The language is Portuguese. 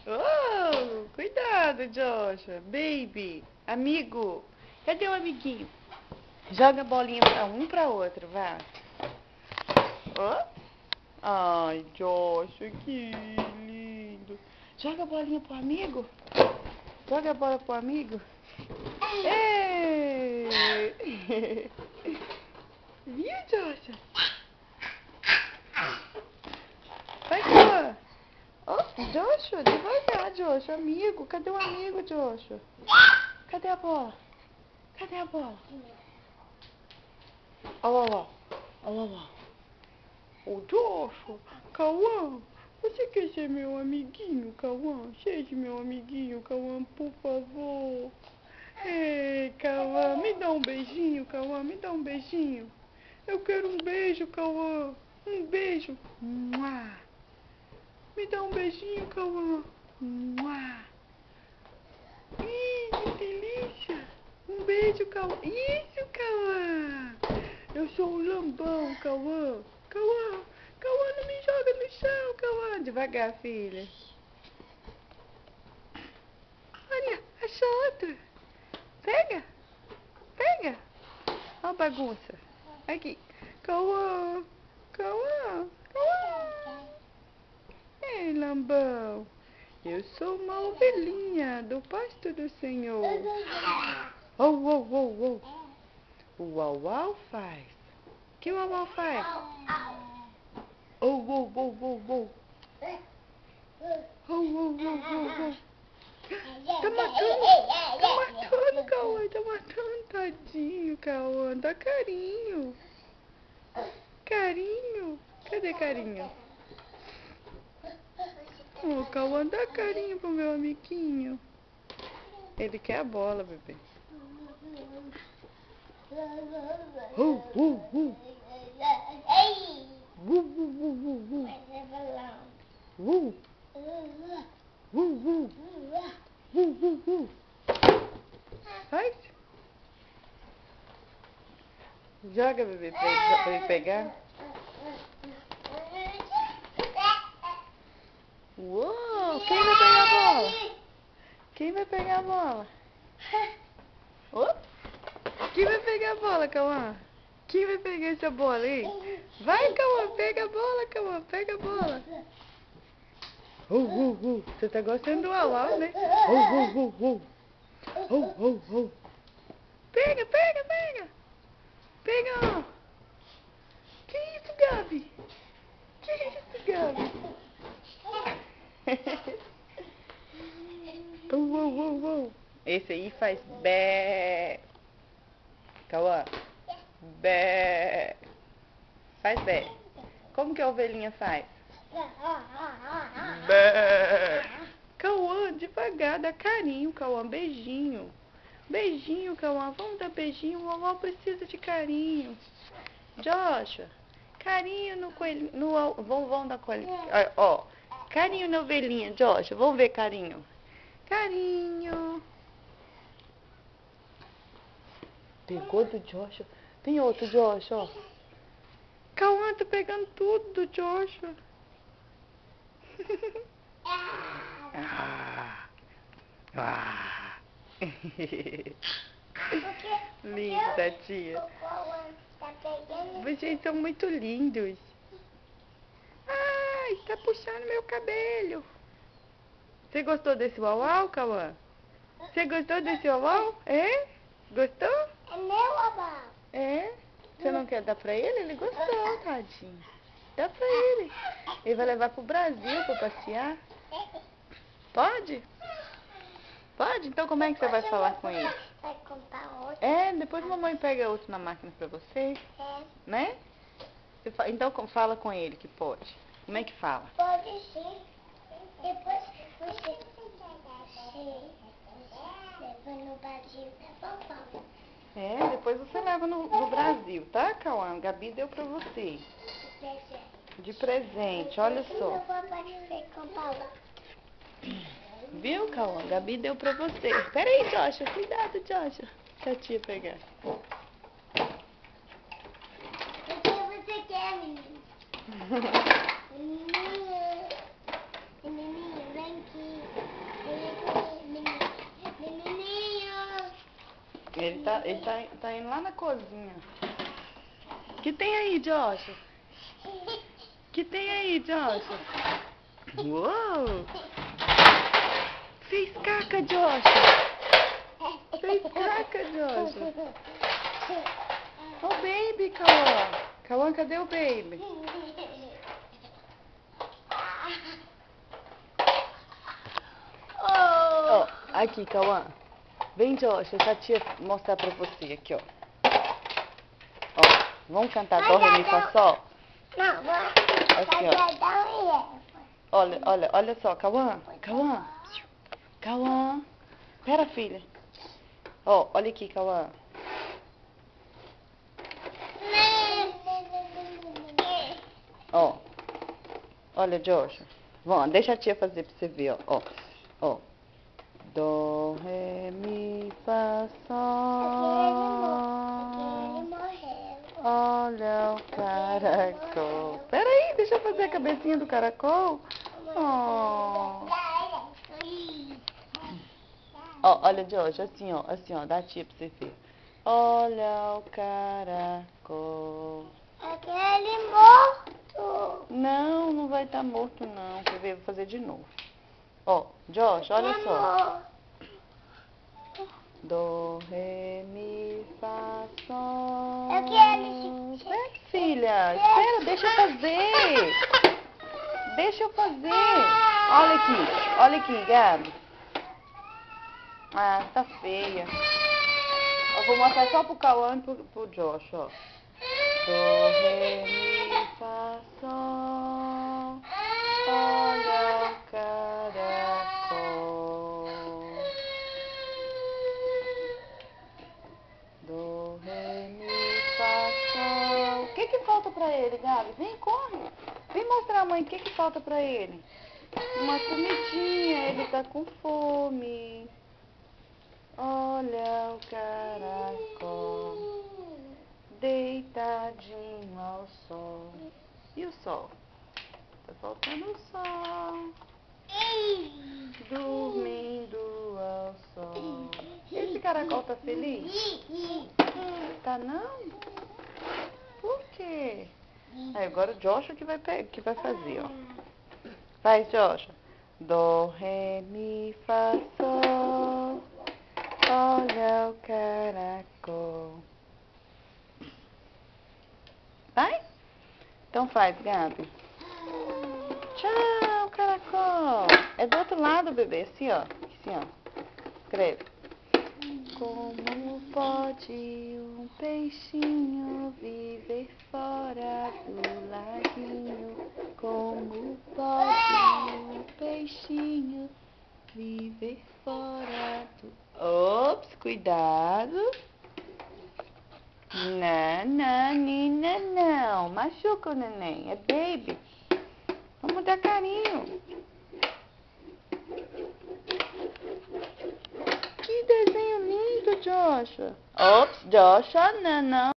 Oh, cuidado, Joshua. Baby, amigo. Cadê o amiguinho? Joga a bolinha pra um pra outro, vai. Oh. Ai, Joshua, que lindo. Joga a bolinha pro amigo. Joga a bola pro amigo. Ei! Viu, Joshua? Vai, cá. Oh, Joshua, devagar, Joshua. Amigo, cadê o amigo, Joshua? Cadê a bola? Cadê a bola? Olha lá, olha lá. Ô, Joshua, Cauã, você quer ser meu amiguinho, Cauã? Seja meu amiguinho, Cauã, por favor. Ei, Cauã, me dá um beijinho, Cauã, me dá um beijinho. Eu quero um beijo, Cauã. Um beijo. Mua. Me dá um beijinho, Cauã. Mua. Ih, que delícia. Um beijo, Cauã. Isso, Cauã. Eu sou o lambão, Cauã. Cauã, Cauã, não me joga no chão, Cauã. Devagar, filha. Olha, achou outra. Pega, pega. Olha a bagunça. Aqui. Cauã, Cauã, Cauã. Ei, lambão. Eu sou uma ovelhinha do pasto do Senhor. Oh, oh, oh, oh. O uau-uau faz. O que o uau-uau faz? Oh, oh, oh, oh, oh. Oh, oh, oh, oh, oh. Tá matando, Cauã, tá matando, tadinho, Cauã, dá carinho. Carinho, cadê carinho? O Cauã dá carinho pro meu amiguinho. Ele quer a bola, bebê. Uh, uh, uh. Uh, uh, uh, uh, uh. Faz. Joga, bebê, pra ele pegar. Uou, quem vai pegar a bola? Quem vai pegar a bola? Oh, quem vai pegar a bola, Cauã? Quem vai pegar essa bola aí? Vai, Cauã, pega a bola, Cauã, pega a bola. Você tá gostando do au-au, né? Pega, pega, pega. Pega, ó. Que isso, Gabi? Que isso, Gabi? Esse aí faz bé. Cauã. Bé. Faz bé. Como que a ovelhinha faz? Bé. Cauã, devagar, dá carinho, Cauã, beijinho. Beijinho, Cauã, vamos dar beijinho, o vovó precisa de carinho. Joshua, carinho no coelhinho, vamos dar coelhinho. Ó, carinho na ovelhinha, Joshua, vamos ver carinho. Carinho. Pegou do Joshua. Tem outro, Joshua, ó. Cauã, tá pegando tudo do Joshua. Linda, tia. Vocês são muito lindos. Ai, tá puxando meu cabelo. Você gostou desse uau-uau, Cauã? Você gostou desse uau-uau? É? Gostou? É meu uau-uau. É? Você não quer dar pra ele? Ele gostou, tadinho. Dá pra ele. Ele vai levar pro Brasil pra passear. Pode? Pode? Então como é que você vai falar com ele? Vai comprar outro. É, depois a mamãe pega outro na máquina pra você. É. Né? Então fala com ele que pode. Como é que fala? Pode sim. Depois você leva no Brasil, tá bom, Paulo? É, depois você leva no Brasil, tá, Cauã? Gabi deu pra você. De presente, olha só. Viu, Cauã? Gabi deu pra você. Espera aí, Joshua. Cuidado, Joshua. Que a tia pegar. O que você quer, menino? Menininho, vem aqui. Menininho. Ele tá indo lá na cozinha. O que tem aí, Josh? O que tem aí, Josh? Uou! Fez caca, Josh! Fez caca, Josh! Oh, baby, Cauã! Cauã, cadê o baby? Ó, aqui, Cauã. Vem, Josh, deixa a tia mostrar pra você aqui, ó. Ó, vamos cantar dó, ré, mi, fá, sol? Não, vou. Aqui, ó. Olha só, Cauã. Cauã. Pera, filha. Ó, olha aqui, Cauã. Ó. Olha, Josh. Vamos, deixa a tia fazer pra você ver, ó. Ó. Dó, ré, mi, fá, sol. Ele morreu. Olha o caracol. Pera aí, deixa eu fazer a cabecinha do caracol. Oh. Ó, olha, Josh, assim, ó, dá a tia pra você ver. Olha o caracol. Aquele morto. Não, não vai estar morto, não. Quer ver? Vou fazer de novo. Ó, Josh, olha só. Dó, ré, mi, fá, sol. Eu quero. Espera, filha. Espera, deixa eu fazer. Deixa eu fazer. Olha aqui, Gabi. Ah, tá feia. Eu vou mostrar só pro Cauã e pro Josh, ó. Dó, ré, mi, fá, sol. Olha o caracol. Dó, ré, mi, fá, sol. O que falta pra ele, Gabi? Vem, corre. Vem mostrar a mãe o que falta pra ele. Uma comidinha, ele tá com fome. Olha o caracol, deitadinho ao sol. E o sol? Tá faltando o sol, dormindo ao sol. Esse caracol tá feliz? Tá não? Por quê? Aí, agora o Joshua que vai fazer, ó. Faz, Joshua. Dó, ré, mi, fá, sol. Olha o caracol. Vai? Então faz, Gabi. Tchau, caracol. É do outro lado, bebê. Assim, ó. Assim, ó. Escreve. Como pode um peixinho viver fora do laguinho? Como pode um peixinho viver fora do... Ops, cuidado. Não, Nina, não. Machuca o neném. É baby. Vamos dar carinho. Que desenho lindo, Joshua. Ops, Joshua, não.